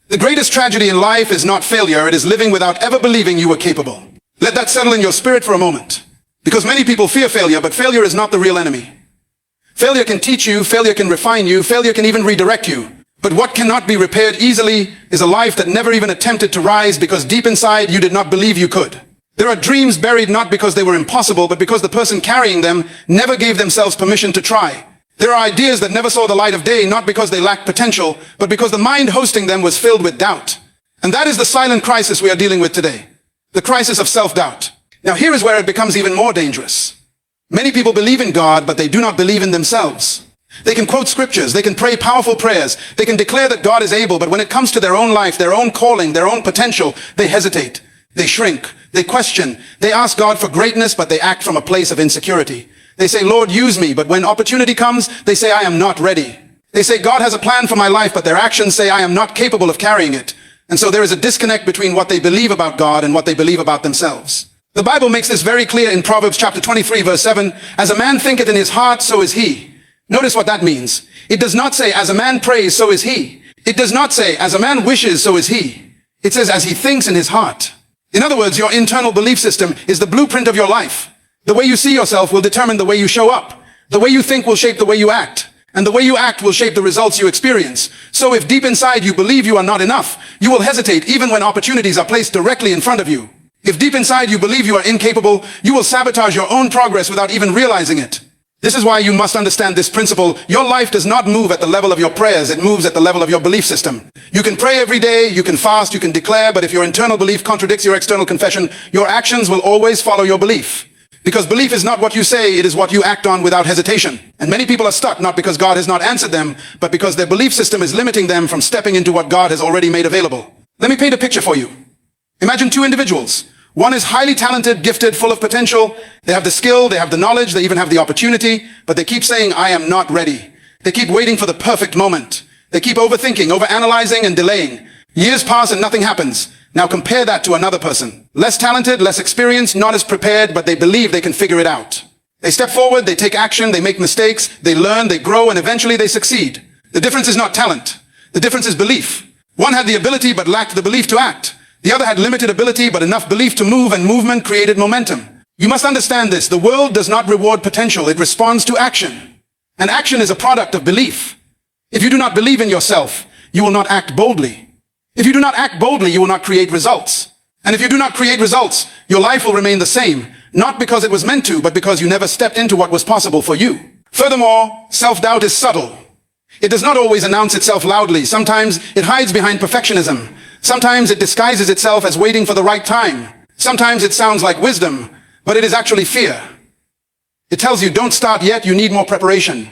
The greatest tragedy in life is not failure, it is living without ever believing you were capable. Let that settle in your spirit for a moment. Because many people fear failure, but failure is not the real enemy. Failure can teach you, failure can refine you, failure can even redirect you. But what cannot be repaired easily is a life that never even attempted to rise because deep inside you did not believe you could. There are dreams buried not because they were impossible, but because the person carrying them never gave themselves permission to try. There are ideas that never saw the light of day, not because they lacked potential, but because the mind hosting them was filled with doubt. And that is the silent crisis we are dealing with today. The crisis of self-doubt. Now here is where it becomes even more dangerous. Many people believe in God, but they do not believe in themselves. They can quote scriptures, they can pray powerful prayers, they can declare that God is able, but when it comes to their own life, their own calling, their own potential, they hesitate, they shrink, they question, they ask God for greatness, but they act from a place of insecurity. They say, Lord, use me, but when opportunity comes, they say, I am not ready. They say, God has a plan for my life, but their actions say, I am not capable of carrying it. And so there is a disconnect between what they believe about God and what they believe about themselves. The Bible makes this very clear in Proverbs chapter 23, verse 7, as a man thinketh in his heart, so is he. Notice what that means. It does not say, as a man prays, so is he. It does not say, as a man wishes, so is he. It says, as he thinks in his heart. In other words, your internal belief system is the blueprint of your life. The way you see yourself will determine the way you show up. The way you think will shape the way you act. And the way you act will shape the results you experience. So if deep inside you believe you are not enough, you will hesitate even when opportunities are placed directly in front of you. If deep inside you believe you are incapable, you will sabotage your own progress without even realizing it. This is why you must understand this principle. Your life does not move at the level of your prayers, it moves at the level of your belief system. You can pray every day, you can fast, you can declare, but if your internal belief contradicts your external confession, your actions will always follow your belief. Because belief is not what you say, it is what you act on without hesitation. And many people are stuck not because God has not answered them, but because their belief system is limiting them from stepping into what God has already made available. Let me paint a picture for you. Imagine two individuals. One is highly talented, gifted, full of potential. They have the skill, they have the knowledge, they even have the opportunity, but they keep saying, I am not ready. They keep waiting for the perfect moment. They keep overthinking, overanalyzing, and delaying. Years pass and nothing happens. Now compare that to another person. Less talented, less experienced, not as prepared, but they believe they can figure it out. They step forward, they take action, they make mistakes, they learn, they grow, and eventually they succeed. The difference is not talent. The difference is belief. One had the ability but lacked the belief to act. The other had limited ability but enough belief to move, and movement created momentum. You must understand this. The world does not reward potential, it responds to action. And action is a product of belief. If you do not believe in yourself, you will not act boldly. If you do not act boldly, you will not create results. And if you do not create results, your life will remain the same, not because it was meant to, but because you never stepped into what was possible for you. Furthermore, self-doubt is subtle. It does not always announce itself loudly. Sometimes it hides behind perfectionism. Sometimes it disguises itself as waiting for the right time. Sometimes it sounds like wisdom, but it is actually fear. It tells you, don't start yet, you need more preparation.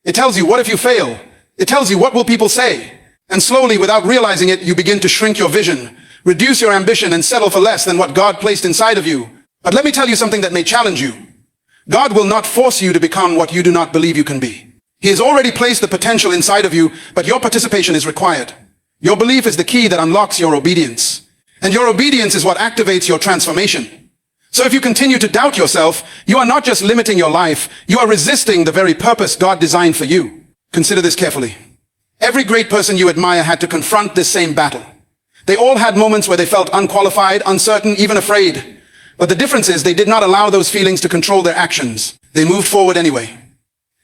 It tells you, what if you fail? It tells you, what will people say? And slowly, without realizing it, you begin to shrink your vision, reduce your ambition, and settle for less than what God placed inside of you. But let me tell you something that may challenge you. God will not force you to become what you do not believe you can be. He has already placed the potential inside of you, but your participation is required. Your belief is the key that unlocks your obedience. And your obedience is what activates your transformation. So if you continue to doubt yourself, you are not just limiting your life, you are resisting the very purpose God designed for you. Consider this carefully. Every great person you admire had to confront this same battle. They all had moments where they felt unqualified, uncertain, even afraid. But the difference is they did not allow those feelings to control their actions. They moved forward anyway.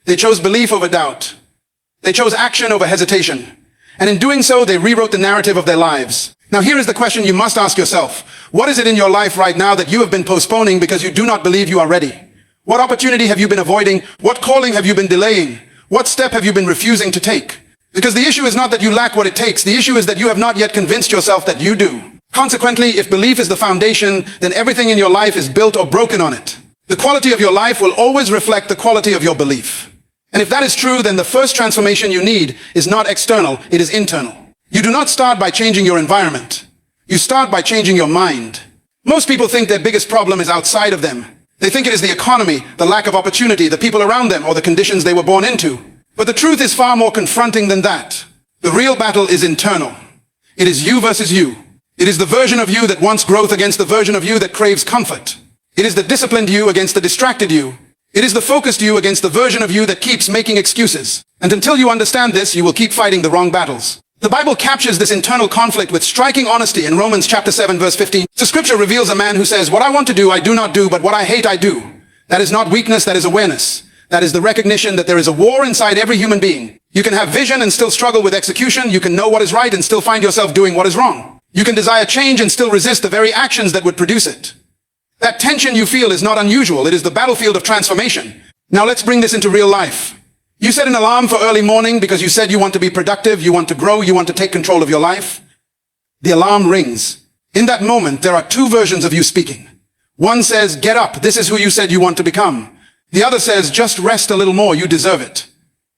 They chose belief over doubt. They chose action over hesitation. And in doing so, they rewrote the narrative of their lives. Now here is the question you must ask yourself. What is it in your life right now that you have been postponing because you do not believe you are ready? What opportunity have you been avoiding? What calling have you been delaying? What step have you been refusing to take? Because the issue is not that you lack what it takes. The issue is that you have not yet convinced yourself that you do. Consequently, if belief is the foundation, then everything in your life is built or broken on it. The quality of your life will always reflect the quality of your belief. And if that is true, then the first transformation you need is not external, it is internal. You do not start by changing your environment. You start by changing your mind. Most people think their biggest problem is outside of them. They think it is the economy, the lack of opportunity, the people around them, or the conditions they were born into. But the truth is far more confronting than that. The real battle is internal. It is you versus you. It is the version of you that wants growth against the version of you that craves comfort. It is the disciplined you against the distracted you. It is the focused you against the version of you that keeps making excuses. And until you understand this, you will keep fighting the wrong battles. The Bible captures this internal conflict with striking honesty in Romans chapter 7 verse 15. The scripture reveals a man who says, "What I want to do, I do not do, but what I hate, I do." That is not weakness, that is awareness. That is the recognition that there is a war inside every human being. You can have vision and still struggle with execution. You can know what is right and still find yourself doing what is wrong. You can desire change and still resist the very actions that would produce it. That tension you feel is not unusual. It is the battlefield of transformation. Now let's bring this into real life. You set an alarm for early morning because you said you want to be productive, you want to grow, you want to take control of your life. The alarm rings. In that moment, there are two versions of you speaking. One says, "Get up, this is who you said you want to become." The other says, "Just rest a little more, you deserve it."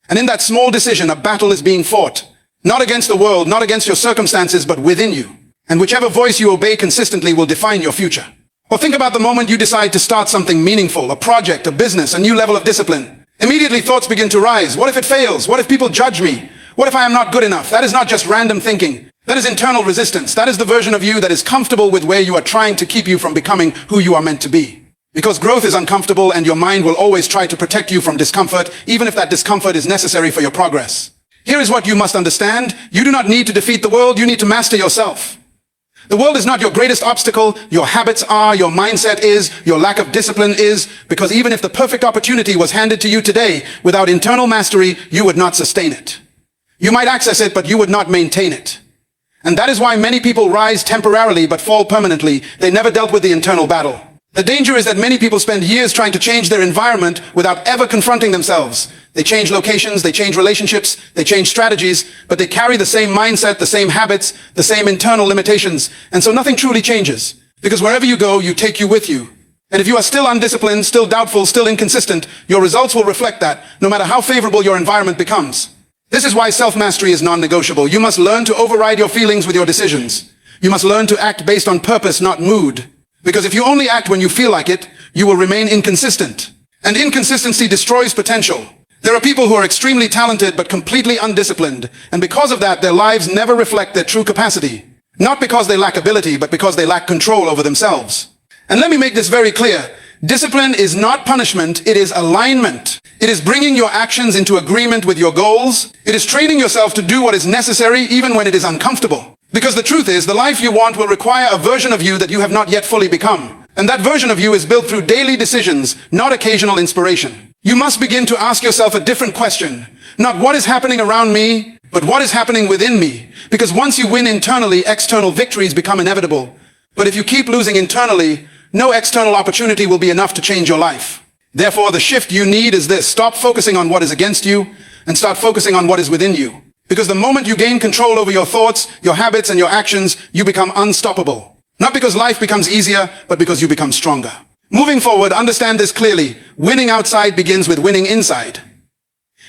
And in that small decision, a battle is being fought. Not against the world, not against your circumstances, but within you. And whichever voice you obey consistently will define your future. Or think about the moment you decide to start something meaningful, a project, a business, a new level of discipline. Immediately thoughts begin to rise. What if it fails? What if people judge me? What if I am not good enough? That is not just random thinking. That is internal resistance. That is the version of you that is comfortable with where you are trying to keep you from becoming who you are meant to be. Because growth is uncomfortable and your mind will always try to protect you from discomfort, even if that discomfort is necessary for your progress. Here is what you must understand. You do not need to defeat the world. You need to master yourself. The world is not your greatest obstacle. Your habits are, your mindset is, your lack of discipline is, because even if the perfect opportunity was handed to you today, without internal mastery, you would not sustain it. You might access it, but you would not maintain it. And that is why many people rise temporarily but fall permanently. They never dealt with the internal battle. The danger is that many people spend years trying to change their environment without ever confronting themselves. They change locations, they change relationships, they change strategies, but they carry the same mindset, the same habits, the same internal limitations, and so nothing truly changes. Because wherever you go, you take you with you. And if you are still undisciplined, still doubtful, still inconsistent, your results will reflect that, no matter how favorable your environment becomes. This is why self-mastery is non-negotiable. You must learn to override your feelings with your decisions. You must learn to act based on purpose, not mood. Because if you only act when you feel like it, you will remain inconsistent. And inconsistency destroys potential. There are people who are extremely talented but completely undisciplined, and because of that, their lives never reflect their true capacity. Not because they lack ability, but because they lack control over themselves. And let me make this very clear. Discipline is not punishment, it is alignment. It is bringing your actions into agreement with your goals. It is training yourself to do what is necessary even when it is uncomfortable. Because the truth is, the life you want will require a version of you that you have not yet fully become. And that version of you is built through daily decisions, not occasional inspiration. You must begin to ask yourself a different question. Not what is happening around me, but what is happening within me. Because once you win internally, external victories become inevitable. But if you keep losing internally, no external opportunity will be enough to change your life. Therefore, the shift you need is this. Stop focusing on what is against you and start focusing on what is within you. Because the moment you gain control over your thoughts, your habits, and your actions, you become unstoppable. Not because life becomes easier, but because you become stronger. Moving forward, understand this clearly. Winning outside begins with winning inside.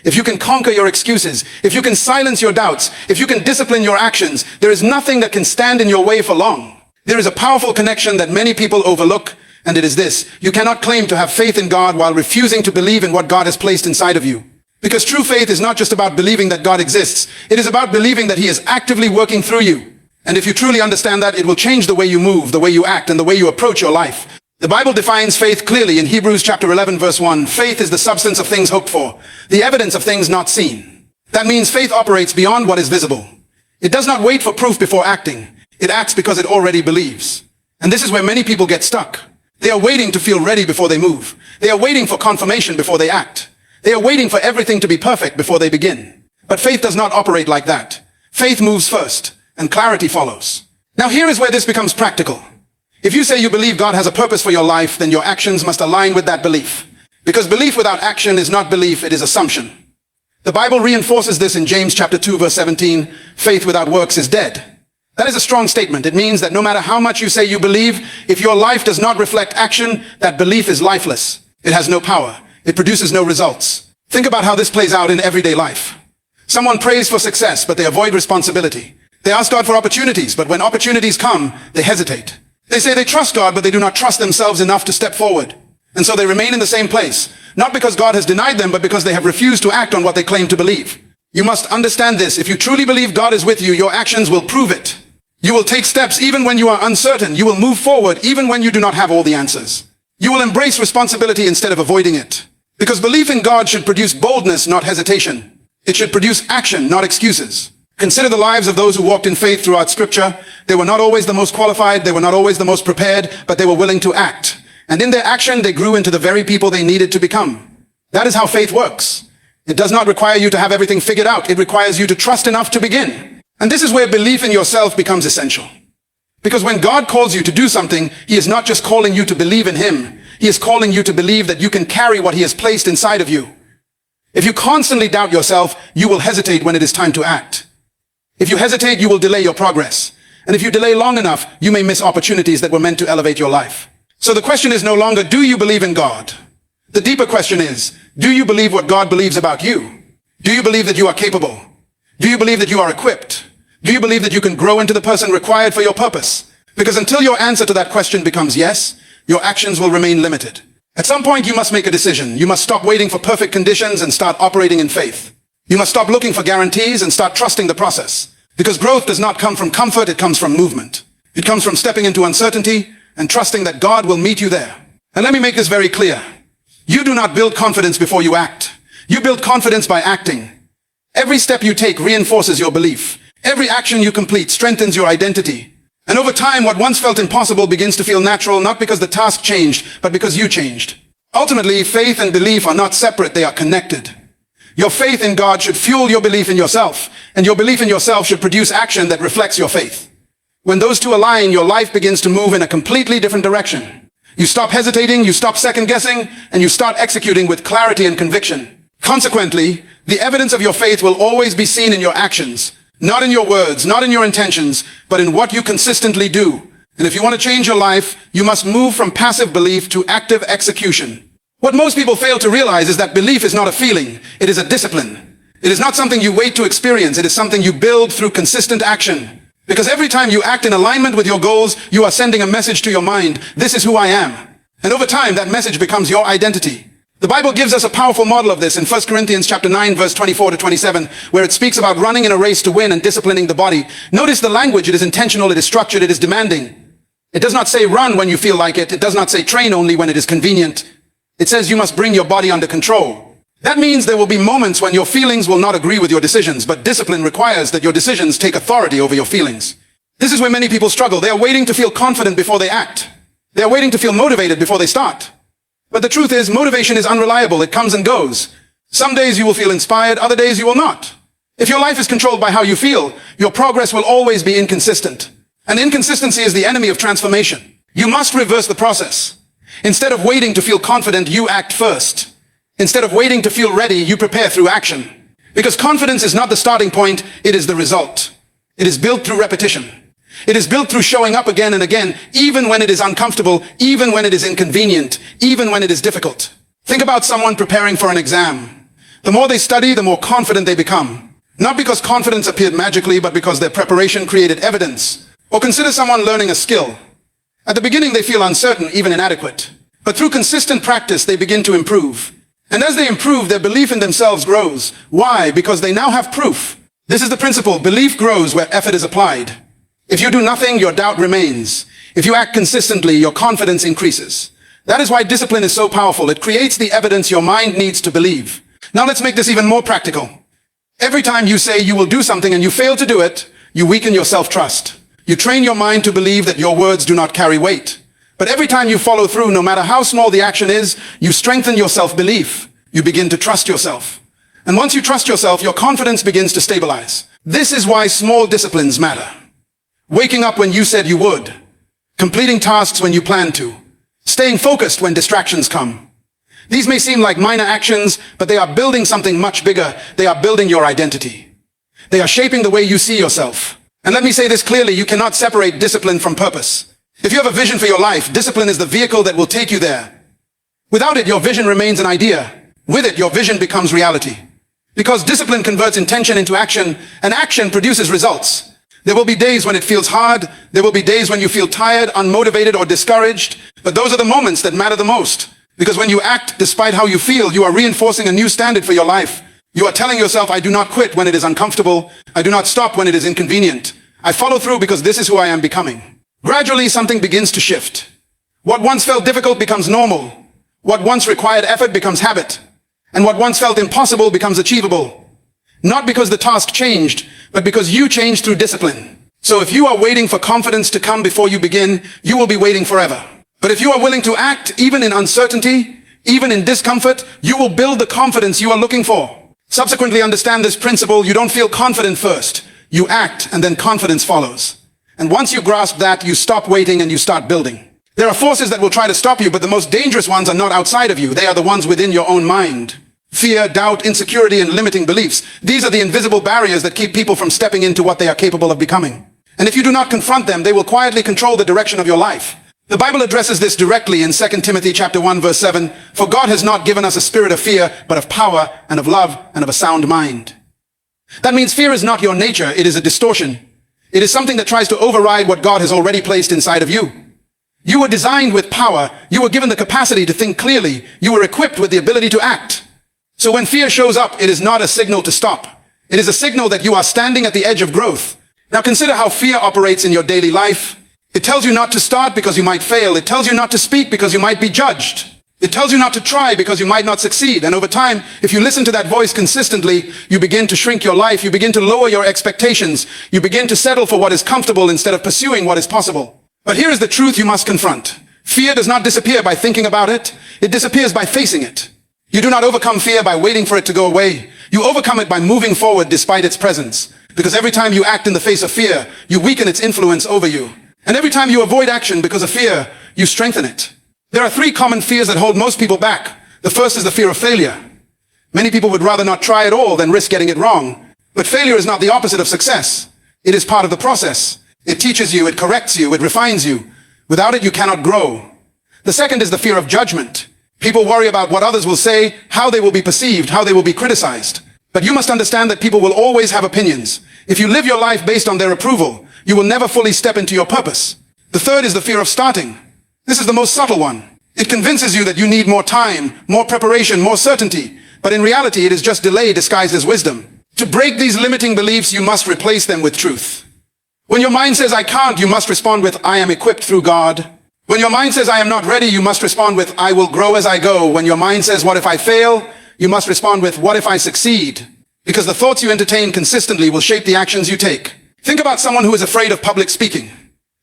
If you can conquer your excuses, if you can silence your doubts, if you can discipline your actions, there is nothing that can stand in your way for long. There is a powerful connection that many people overlook, and it is this. You cannot claim to have faith in God while refusing to believe in what God has placed inside of you. Because true faith is not just about believing that God exists. It is about believing that He is actively working through you. And if you truly understand that, it will change the way you move, the way you act, and the way you approach your life. The Bible defines faith clearly in Hebrews chapter 11 verse 1. Faith is the substance of things hoped for, the evidence of things not seen. That means faith operates beyond what is visible. It does not wait for proof before acting. It acts because it already believes. And this is where many people get stuck. They are waiting to feel ready before they move. They are waiting for confirmation before they act. They are waiting for everything to be perfect before they begin. But faith does not operate like that. Faith moves first, and clarity follows. Now here is where this becomes practical. If you say you believe God has a purpose for your life, then your actions must align with that belief. Because belief without action is not belief, it is assumption. The Bible reinforces this in James chapter 2 verse 17. Faith without works is dead. That is a strong statement. It means that no matter how much you say you believe, if your life does not reflect action, that belief is lifeless. It has no power. It produces no results. Think about how this plays out in everyday life. Someone prays for success, but they avoid responsibility. They ask God for opportunities, but when opportunities come, they hesitate. They say they trust God, but they do not trust themselves enough to step forward. And so they remain in the same place, not because God has denied them, but because they have refused to act on what they claim to believe. You must understand this. If you truly believe God is with you, your actions will prove it. You will take steps even when you are uncertain. You will move forward even when you do not have all the answers. You will embrace responsibility instead of avoiding it. Because belief in God should produce boldness, not hesitation. It should produce action, not excuses. Consider the lives of those who walked in faith throughout Scripture. They were not always the most qualified, they were not always the most prepared, but they were willing to act. And in their action, they grew into the very people they needed to become. That is how faith works. It does not require you to have everything figured out. It requires you to trust enough to begin. And this is where belief in yourself becomes essential. Because when God calls you to do something, He is not just calling you to believe in Him. He is calling you to believe that you can carry what He has placed inside of you. If you constantly doubt yourself, you will hesitate when it is time to act. If you hesitate, you will delay your progress. And if you delay long enough, you may miss opportunities that were meant to elevate your life. So the question is no longer, do you believe in God? The deeper question is, do you believe what God believes about you? Do you believe that you are capable? Do you believe that you are equipped? Do you believe that you can grow into the person required for your purpose? Because until your answer to that question becomes yes, your actions will remain limited. At some point, you must make a decision. You must stop waiting for perfect conditions and start operating in faith. You must stop looking for guarantees and start trusting the process. Because growth does not come from comfort, it comes from movement. It comes from stepping into uncertainty and trusting that God will meet you there. And let me make this very clear. You do not build confidence before you act. You build confidence by acting. Every step you take reinforces your belief. Every action you complete strengthens your identity. And over time, what once felt impossible begins to feel natural, not because the task changed, but because you changed. Ultimately, faith and belief are not separate, they are connected. Your faith in God should fuel your belief in yourself, and your belief in yourself should produce action that reflects your faith. When those two align, your life begins to move in a completely different direction. You stop hesitating, you stop second-guessing, and you start executing with clarity and conviction. Consequently, the evidence of your faith will always be seen in your actions. Not in your words, not in your intentions, but in what you consistently do. And if you want to change your life, you must move from passive belief to active execution. What most people fail to realize is that belief is not a feeling, it is a discipline. It is not something you wait to experience, it is something you build through consistent action. Because every time you act in alignment with your goals, you are sending a message to your mind, this is who I am. And over time, that message becomes your identity. The Bible gives us a powerful model of this in 1 Corinthians chapter 9, verse 24 to 27, where it speaks about running in a race to win and disciplining the body. Notice the language. It is intentional, it is structured, it is demanding. It does not say run when you feel like it. It does not say train only when it is convenient. It says you must bring your body under control. That means there will be moments when your feelings will not agree with your decisions, but discipline requires that your decisions take authority over your feelings. This is where many people struggle. They are waiting to feel confident before they act. They are waiting to feel motivated before they start. But the truth is, motivation is unreliable. It comes and goes. Some days you will feel inspired, other days you will not. If your life is controlled by how you feel, your progress will always be inconsistent. And inconsistency is the enemy of transformation. You must reverse the process. Instead of waiting to feel confident, you act first. Instead of waiting to feel ready, you prepare through action. Because confidence is not the starting point, it is the result. It is built through repetition. It is built through showing up again and again, even when it is uncomfortable, even when it is inconvenient, even when it is difficult. Think about someone preparing for an exam. The more they study, the more confident they become. Not because confidence appeared magically, but because their preparation created evidence. Or consider someone learning a skill. At the beginning, they feel uncertain, even inadequate. But through consistent practice, they begin to improve. And as they improve, their belief in themselves grows. Why? Because they now have proof. This is the principle. Belief grows where effort is applied. If you do nothing, your doubt remains. If you act consistently, your confidence increases. That is why discipline is so powerful. It creates the evidence your mind needs to believe. Now let's make this even more practical. Every time you say you will do something and you fail to do it, you weaken your self-trust. You train your mind to believe that your words do not carry weight. But every time you follow through, no matter how small the action is, you strengthen your self-belief. You begin to trust yourself. And once you trust yourself, your confidence begins to stabilize. This is why small disciplines matter. Waking up when you said you would. Completing tasks when you planned to. Staying focused when distractions come. These may seem like minor actions, but they are building something much bigger. They are building your identity. They are shaping the way you see yourself. And let me say this clearly, you cannot separate discipline from purpose. If you have a vision for your life, discipline is the vehicle that will take you there. Without it, your vision remains an idea. With it, your vision becomes reality. Because discipline converts intention into action, and action produces results. There will be days when it feels hard. There will be days when you feel tired, unmotivated, or discouraged. But those are the moments that matter the most. Because when you act despite how you feel, you are reinforcing a new standard for your life. You are telling yourself, I do not quit when it is uncomfortable. I do not stop when it is inconvenient. I follow through because this is who I am becoming. Gradually, something begins to shift. What once felt difficult becomes normal. What once required effort becomes habit. And what once felt impossible becomes achievable. Not because the task changed, but because you change through discipline. So if you are waiting for confidence to come before you begin, you will be waiting forever. But if you are willing to act, even in uncertainty, even in discomfort, you will build the confidence you are looking for. Subsequently, understand this principle. You don't feel confident first. You act, and then confidence follows. And once you grasp that, you stop waiting and you start building. There are forces that will try to stop you, but the most dangerous ones are not outside of you. They are the ones within your own mind. Fear, doubt, insecurity, and limiting beliefs. These are the invisible barriers that keep people from stepping into what they are capable of becoming. And if you do not confront them, they will quietly control the direction of your life. The Bible addresses this directly in 2 Timothy chapter 1, verse 7. For God has not given us a spirit of fear, but of power and of love and of a sound mind. That means fear is not your nature. It is a distortion. It is something that tries to override what God has already placed inside of you. You were designed with power. You were given the capacity to think clearly. You were equipped with the ability to act. So when fear shows up, it is not a signal to stop. It is a signal that you are standing at the edge of growth. Now consider how fear operates in your daily life. It tells you not to start because you might fail. It tells you not to speak because you might be judged. It tells you not to try because you might not succeed. And over time, if you listen to that voice consistently, you begin to shrink your life. You begin to lower your expectations. You begin to settle for what is comfortable instead of pursuing what is possible. But here is the truth you must confront. Fear does not disappear by thinking about it. It disappears by facing it. You do not overcome fear by waiting for it to go away. You overcome it by moving forward despite its presence. Because every time you act in the face of fear, you weaken its influence over you. And every time you avoid action because of fear, you strengthen it. There are three common fears that hold most people back. The first is the fear of failure. Many people would rather not try at all than risk getting it wrong. But failure is not the opposite of success. It is part of the process. It teaches you, it corrects you, it refines you. Without it, you cannot grow. The second is the fear of judgment. People worry about what others will say, how they will be perceived, how they will be criticized. But you must understand that people will always have opinions. If you live your life based on their approval, you will never fully step into your purpose. The third is the fear of starting. This is the most subtle one. It convinces you that you need more time, more preparation, more certainty. But in reality, it is just delay disguised as wisdom. To break these limiting beliefs, you must replace them with truth. When your mind says, I can't, you must respond with, I am equipped through God. When your mind says, I am not ready, you must respond with, I will grow as I go. When your mind says, what if I fail? You must respond with, what if I succeed? Because the thoughts you entertain consistently will shape the actions you take. Think about someone who is afraid of public speaking.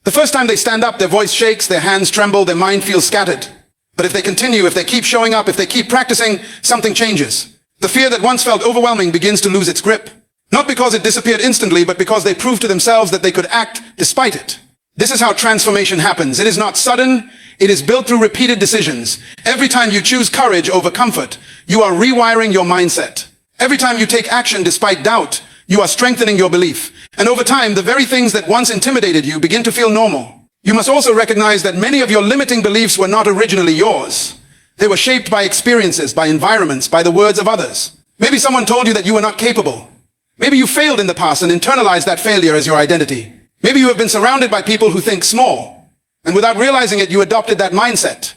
The first time they stand up, their voice shakes, their hands tremble, their mind feels scattered. But if they continue, if they keep showing up, if they keep practicing, something changes. The fear that once felt overwhelming begins to lose its grip. Not because it disappeared instantly, but because they proved to themselves that they could act despite it. This is how transformation happens. It is not sudden. It is built through repeated decisions. Every time you choose courage over comfort, you are rewiring your mindset. Every time you take action despite doubt, you are strengthening your belief. And over time, the very things that once intimidated you begin to feel normal. You must also recognize that many of your limiting beliefs were not originally yours. They were shaped by experiences, by environments, by the words of others. Maybe someone told you that you were not capable. Maybe you failed in the past and internalized that failure as your identity. Maybe you have been surrounded by people who think small. And without realizing it, you adopted that mindset.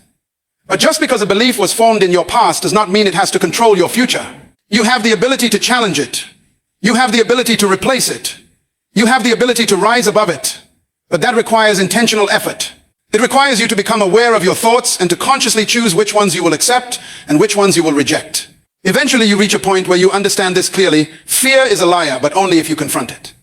But just because a belief was formed in your past does not mean it has to control your future. You have the ability to challenge it. You have the ability to replace it. You have the ability to rise above it. But that requires intentional effort. It requires you to become aware of your thoughts and to consciously choose which ones you will accept and which ones you will reject. Eventually you reach a point where you understand this clearly. Fear is a liar, but only if you confront it.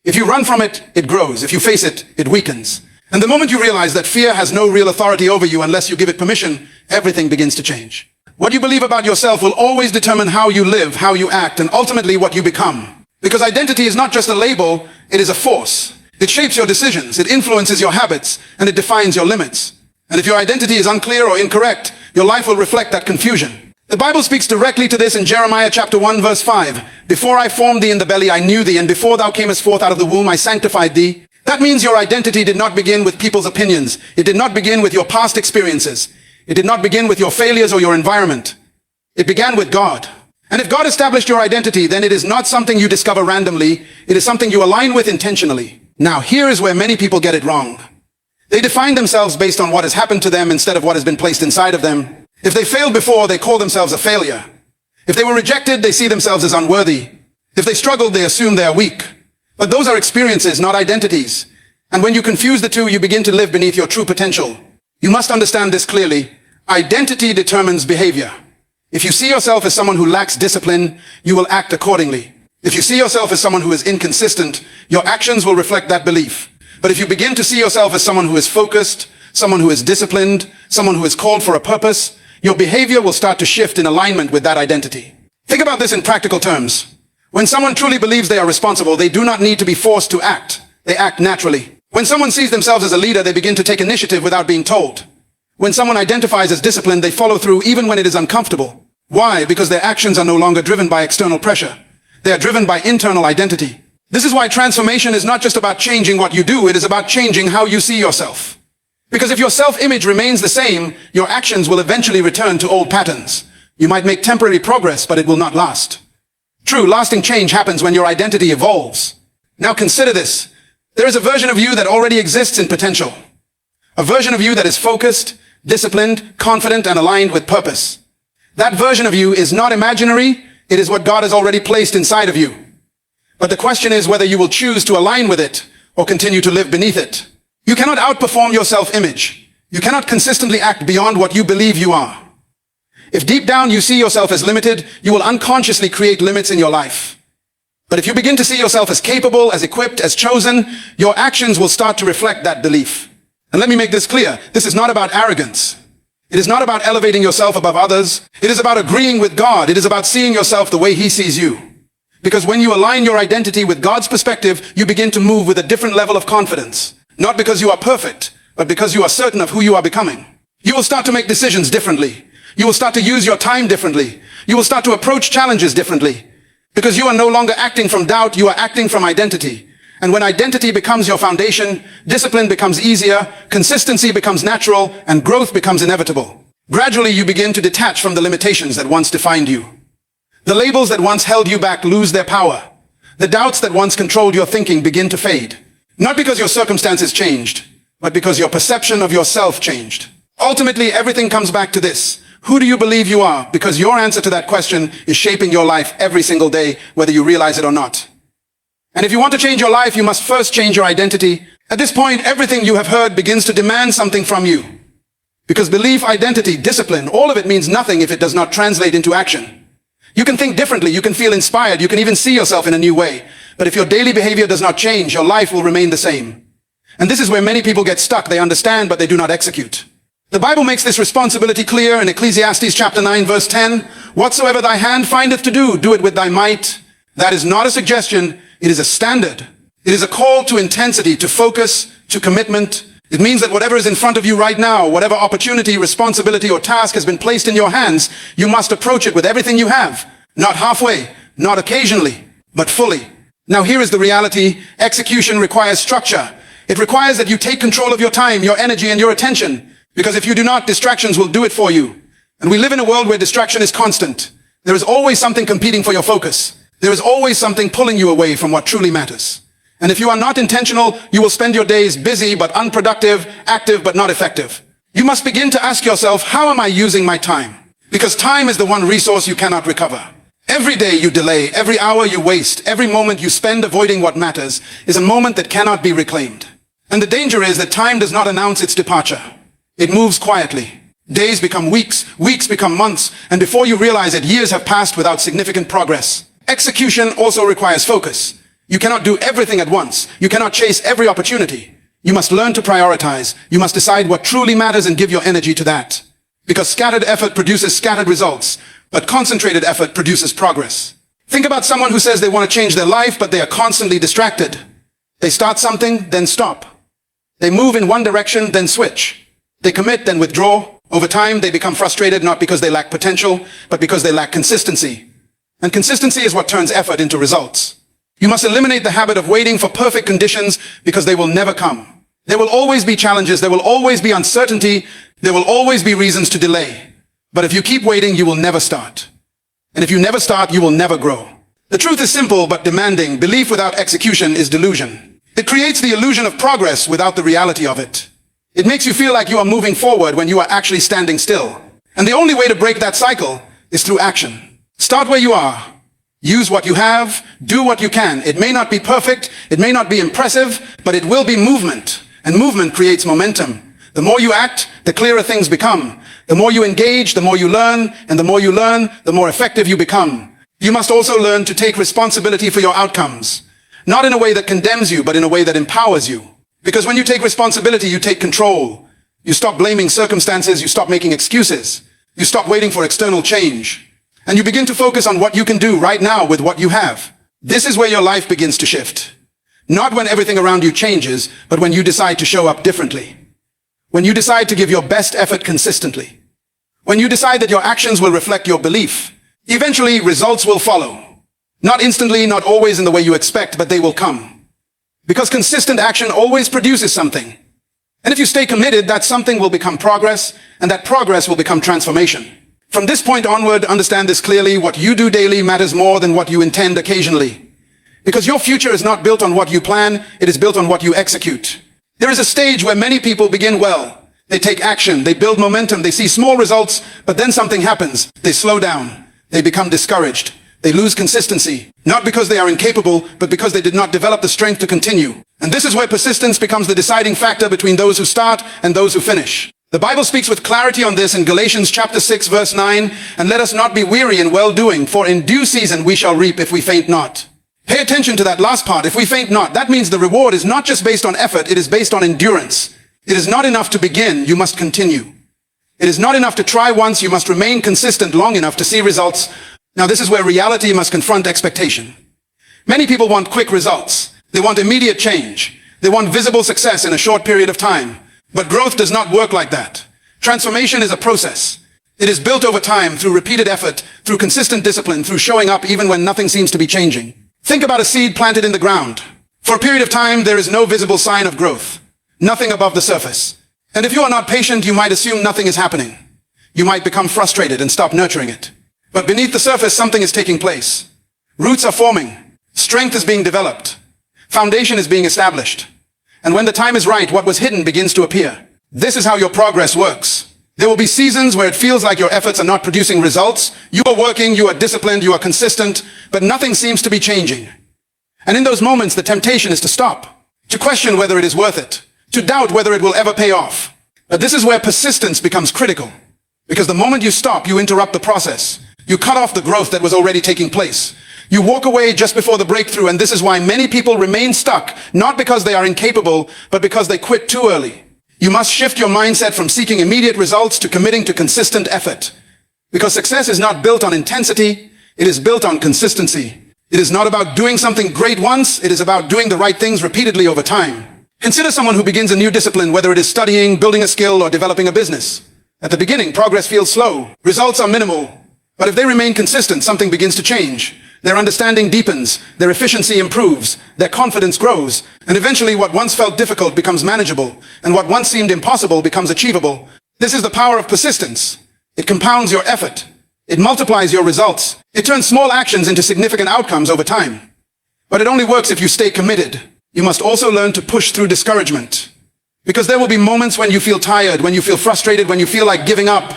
If you run from it, it grows. If you face it, it weakens. And the moment you realize that fear has no real authority over you unless you give it permission, everything begins to change. What you believe about yourself will always determine how you live, how you act, and ultimately what you become. Because identity is not just a label, it is a force. It shapes your decisions, it influences your habits, and it defines your limits. And if your identity is unclear or incorrect, your life will reflect that confusion. The Bible speaks directly to this in Jeremiah chapter 1 verse 5. Before I formed thee in the belly, I knew thee, and before thou camest forth out of the womb, I sanctified thee. That means your identity did not begin with people's opinions. It did not begin with your past experiences. It did not begin with your failures or your environment. It began with God. And if God established your identity, then it is not something you discover randomly. It is something you align with intentionally. Now, here is where many people get it wrong. They define themselves based on what has happened to them instead of what has been placed inside of them. If they failed before, they call themselves a failure. If they were rejected, they see themselves as unworthy. If they struggled, they assume they are weak. But those are experiences, not identities. And when you confuse the two, you begin to live beneath your true potential. You must understand this clearly. Identity determines behavior. If you see yourself as someone who lacks discipline, you will act accordingly. If you see yourself as someone who is inconsistent, your actions will reflect that belief. But if you begin to see yourself as someone who is focused, someone who is disciplined, someone who is called for a purpose, your behavior will start to shift in alignment with that identity. Think about this in practical terms. When someone truly believes they are responsible, they do not need to be forced to act. They act naturally. When someone sees themselves as a leader, they begin to take initiative without being told. When someone identifies as disciplined, they follow through even when it is uncomfortable. Why? Because their actions are no longer driven by external pressure. They are driven by internal identity. This is why transformation is not just about changing what you do, it is about changing how you see yourself. Because if your self-image remains the same, your actions will eventually return to old patterns. You might make temporary progress, but it will not last. True, lasting change happens when your identity evolves. Now consider this. There is a version of you that already exists in potential. A version of you that is focused, disciplined, confident, and aligned with purpose. That version of you is not imaginary, it is what God has already placed inside of you. But the question is whether you will choose to align with it or continue to live beneath it. You cannot outperform your self-image. You cannot consistently act beyond what you believe you are. If deep down you see yourself as limited, you will unconsciously create limits in your life. But if you begin to see yourself as capable, as equipped, as chosen, your actions will start to reflect that belief. And let me make this clear. This is not about arrogance. It is not about elevating yourself above others. It is about agreeing with God. It is about seeing yourself the way He sees you. Because when you align your identity with God's perspective, you begin to move with a different level of confidence. Not because you are perfect, but because you are certain of who you are becoming. You will start to make decisions differently. You will start to use your time differently. You will start to approach challenges differently. Because you are no longer acting from doubt, you are acting from identity. And when identity becomes your foundation, discipline becomes easier, consistency becomes natural, and growth becomes inevitable. Gradually, you begin to detach from the limitations that once defined you. The labels that once held you back lose their power. The doubts that once controlled your thinking begin to fade. Not because your circumstances changed, but because your perception of yourself changed. Ultimately, everything comes back to this. Who do you believe you are? Because your answer to that question is shaping your life every single day, whether you realize it or not. And if you want to change your life, you must first change your identity. At this point, everything you have heard begins to demand something from you. Because belief, identity, discipline, all of it means nothing if it does not translate into action. You can think differently, you can feel inspired, you can even see yourself in a new way. But if your daily behavior does not change, your life will remain the same. And this is where many people get stuck. They understand, but they do not execute. The Bible makes this responsibility clear in Ecclesiastes chapter 9, verse 10. Whatsoever thy hand findeth to do, do it with thy might. That is not a suggestion, it is a standard. It is a call to intensity, to focus, to commitment. It means that whatever is in front of you right now, whatever opportunity, responsibility, or task has been placed in your hands, you must approach it with everything you have. Not halfway, not occasionally, but fully. Now here is the reality. Execution requires structure. It requires that you take control of your time, your energy, and your attention. Because if you do not, distractions will do it for you. And we live in a world where distraction is constant. There is always something competing for your focus. There is always something pulling you away from what truly matters. And if you are not intentional, you will spend your days busy but unproductive, active but not effective. You must begin to ask yourself, how am I using my time? Because time is the one resource you cannot recover. Every day you delay, every hour you waste, every moment you spend avoiding what matters is a moment that cannot be reclaimed. And the danger is that time does not announce its departure. It moves quietly. Days become weeks, weeks become months, and before you realize it, years have passed without significant progress. Execution also requires focus. You cannot do everything at once. You cannot chase every opportunity. You must learn to prioritize. You must decide what truly matters and give your energy to that. Because scattered effort produces scattered results, but concentrated effort produces progress. Think about someone who says they want to change their life, but they are constantly distracted. They start something, then stop. They move in one direction, then switch. They commit, then withdraw. Over time, they become frustrated not because they lack potential, but because they lack consistency. And consistency is what turns effort into results. You must eliminate the habit of waiting for perfect conditions because they will never come. There will always be challenges. There will always be uncertainty. There will always be reasons to delay. But if you keep waiting, you will never start. And if you never start, you will never grow. The truth is simple but demanding. Belief without execution is delusion. It creates the illusion of progress without the reality of it. It makes you feel like you are moving forward when you are actually standing still. And the only way to break that cycle is through action. Start where you are. Use what you have. Do what you can. It may not be perfect. It may not be impressive, but it will be movement. And movement creates momentum. The more you act, the clearer things become. The more you engage, the more you learn. And the more you learn, the more effective you become. You must also learn to take responsibility for your outcomes, not in a way that condemns you, but in a way that empowers you. Because when you take responsibility, you take control. You stop blaming circumstances, you stop making excuses, you stop waiting for external change, and you begin to focus on what you can do right now with what you have. This is where your life begins to shift. Not when everything around you changes, but when you decide to show up differently. When you decide to give your best effort consistently. When you decide that your actions will reflect your belief. Eventually, results will follow. Not instantly, not always in the way you expect, but they will come. Because consistent action always produces something. And if you stay committed, that something will become progress, and that progress will become transformation. From this point onward, understand this clearly: what you do daily matters more than what you intend occasionally. Because your future is not built on what you plan, it is built on what you execute. There is a stage where many people begin well. They take action, they build momentum, they see small results, but then something happens. They slow down, they become discouraged, they lose consistency, not because they are incapable, but because they did not develop the strength to continue. And this is where persistence becomes the deciding factor between those who start and those who finish. The Bible speaks with clarity on this in Galatians chapter 6 verse 9, and let us not be weary in well-doing, for in due season we shall reap if we faint not. Pay attention to that last part, if we faint not. That means the reward is not just based on effort, it is based on endurance. It is not enough to begin, you must continue. It is not enough to try once, you must remain consistent long enough to see results. Now this is where reality must confront expectation. Many people want quick results. They want immediate change. They want visible success in a short period of time. But growth does not work like that. Transformation is a process. It is built over time through repeated effort, through consistent discipline, through showing up even when nothing seems to be changing. Think about a seed planted in the ground. For a period of time, there is no visible sign of growth. Nothing above the surface. And if you are not patient, you might assume nothing is happening. You might become frustrated and stop nurturing it. But beneath the surface, something is taking place. Roots are forming. Strength is being developed. Foundation is being established. And when the time is right, what was hidden begins to appear. This is how your progress works. There will be seasons where it feels like your efforts are not producing results. You are working, you are disciplined, you are consistent, but nothing seems to be changing. And in those moments, the temptation is to stop, to question whether it is worth it, to doubt whether it will ever pay off. But this is where persistence becomes critical. Because the moment you stop, you interrupt the process. You cut off the growth that was already taking place. You walk away just before the breakthrough, and this is why many people remain stuck, not because they are incapable, but because they quit too early. You must shift your mindset from seeking immediate results to committing to consistent effort. Because success is not built on intensity, it is built on consistency. It is not about doing something great once, it is about doing the right things repeatedly over time. Consider someone who begins a new discipline, whether it is studying, building a skill, or developing a business. At the beginning, progress feels slow. Results are minimal. But if they remain consistent, something begins to change. Their understanding deepens, their efficiency improves, their confidence grows, and eventually what once felt difficult becomes manageable, and what once seemed impossible becomes achievable. This is the power of persistence. It compounds your effort. It multiplies your results. It turns small actions into significant outcomes over time. But it only works if you stay committed. You must also learn to push through discouragement. Because there will be moments when you feel tired, when you feel frustrated, when you feel like giving up.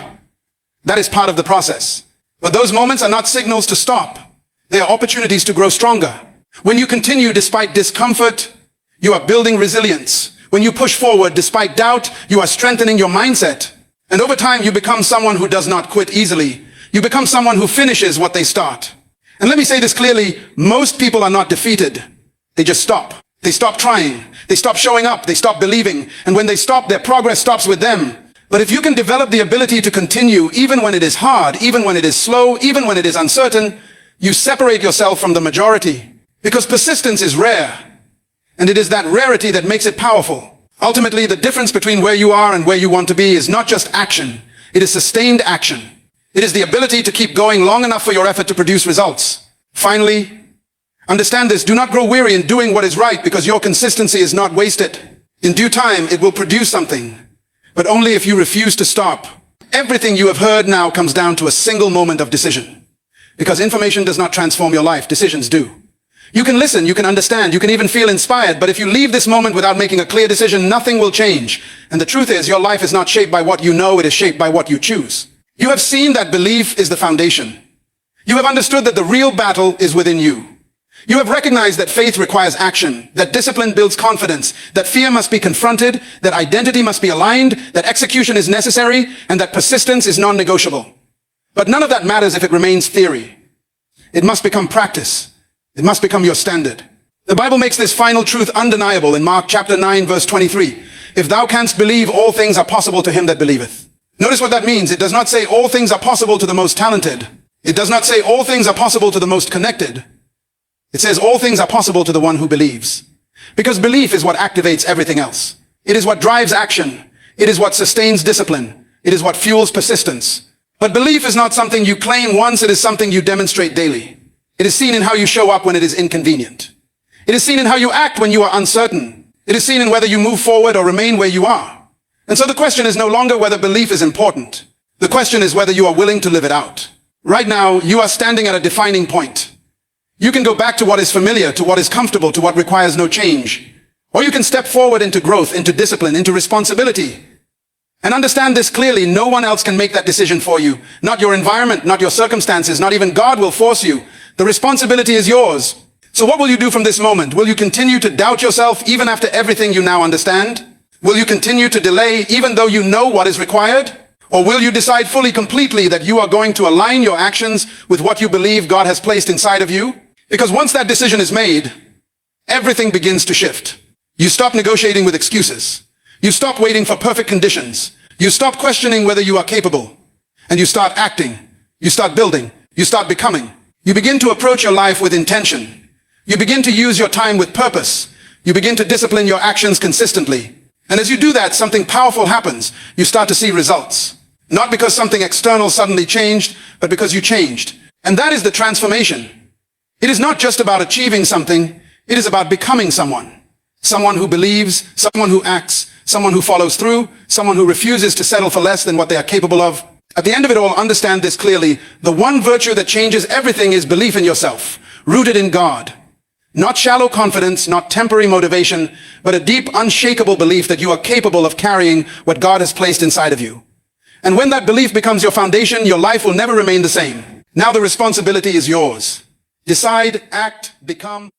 That is part of the process. But those moments are not signals to stop. They are opportunities to grow stronger. When you continue despite discomfort, you are building resilience. When you push forward despite doubt, you are strengthening your mindset. And over time, you become someone who does not quit easily. You become someone who finishes what they start. And let me say this clearly, most people are not defeated. They just stop. They stop trying. They stop showing up. They stop believing. And when they stop, their progress stops with them. But if you can develop the ability to continue, even when it is hard, even when it is slow, even when it is uncertain, you separate yourself from the majority. Because persistence is rare. And it is that rarity that makes it powerful. Ultimately, the difference between where you are and where you want to be is not just action. It is sustained action. It is the ability to keep going long enough for your effort to produce results. Finally, understand this. Do not grow weary in doing what is right, because your consistency is not wasted. In due time, it will produce something. But only if you refuse to stop. Everything you have heard now comes down to a single moment of decision. Because information does not transform your life, decisions do. You can listen, you can understand, you can even feel inspired, but if you leave this moment without making a clear decision, nothing will change. And the truth is, your life is not shaped by what you know, it is shaped by what you choose. You have seen that belief is the foundation. You have understood that the real battle is within you. You have recognized that faith requires action, that discipline builds confidence, that fear must be confronted, that identity must be aligned, that execution is necessary, and that persistence is non-negotiable. But none of that matters if it remains theory. It must become practice. It must become your standard. The Bible makes this final truth undeniable in Mark chapter 9, verse 23. If thou canst believe, all things are possible to him that believeth. Notice what that means. It does not say all things are possible to the most talented. It does not say all things are possible to the most connected. It says all things are possible to the one who believes. Because belief is what activates everything else. It is what drives action. It is what sustains discipline. It is what fuels persistence. But belief is not something you claim once, it is something you demonstrate daily. It is seen in how you show up when it is inconvenient. It is seen in how you act when you are uncertain. It is seen in whether you move forward or remain where you are. And so the question is no longer whether belief is important. The question is whether you are willing to live it out. Right now, you are standing at a defining point. You can go back to what is familiar, to what is comfortable, to what requires no change. Or you can step forward into growth, into discipline, into responsibility. And understand this clearly, no one else can make that decision for you. Not your environment, not your circumstances, not even God will force you. The responsibility is yours. So what will you do from this moment? Will you continue to doubt yourself even after everything you now understand? Will you continue to delay even though you know what is required? Or will you decide fully, completely that you are going to align your actions with what you believe God has placed inside of you? Because once that decision is made, everything begins to shift. You stop negotiating with excuses. You stop waiting for perfect conditions. You stop questioning whether you are capable. And you start acting. You start building. You start becoming. You begin to approach your life with intention. You begin to use your time with purpose. You begin to discipline your actions consistently. And as you do that, something powerful happens. You start to see results. Not because something external suddenly changed, but because you changed. And that is the transformation. It is not just about achieving something. It is about becoming someone. Someone who believes, someone who acts, someone who follows through, someone who refuses to settle for less than what they are capable of. At the end of it all, understand this clearly. The one virtue that changes everything is belief in yourself, rooted in God. Not shallow confidence, not temporary motivation, but a deep, unshakable belief that you are capable of carrying what God has placed inside of you. And when that belief becomes your foundation, your life will never remain the same. Now the responsibility is yours. Decide, act, become.